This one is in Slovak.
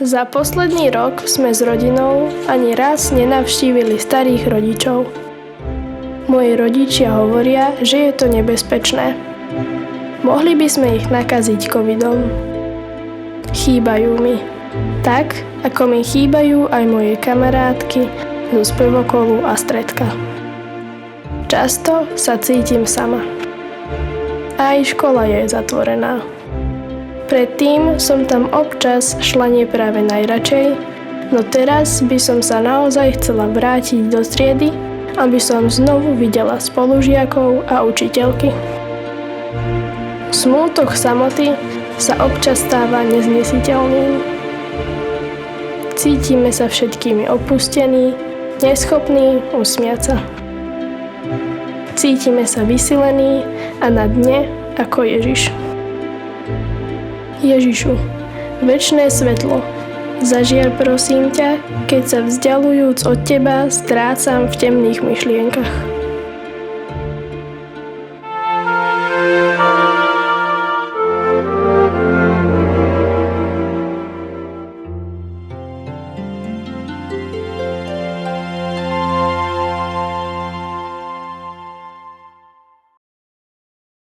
Za posledný rok sme s rodinou ani raz nenavštívili starých rodičov. Moji rodičia hovoria, že je to nebezpečné. Mohli by sme ich nakaziť covidom. Chýbajú mi. Tak, ako mi chýbajú aj moje kamarátky zo spevokolu a stredka. Často sa cítim sama. Aj škola je zatvorená. Predtým som tam občas šla nie práve najradšej, no teraz by som sa naozaj chcela vrátiť do triedy, aby som znovu videla spolužiakov a učiteľky. Smútok samoty sa občas stáva neznesiteľným. Cítime sa všetkými opustení, neschopní usmiať sa. Cítime sa vysilení a na dne ako Ježiš. Ježišu, večné svetlo, zažiar prosím ťa, keď sa vzdialujúc od teba strácam v temných myšlienkach.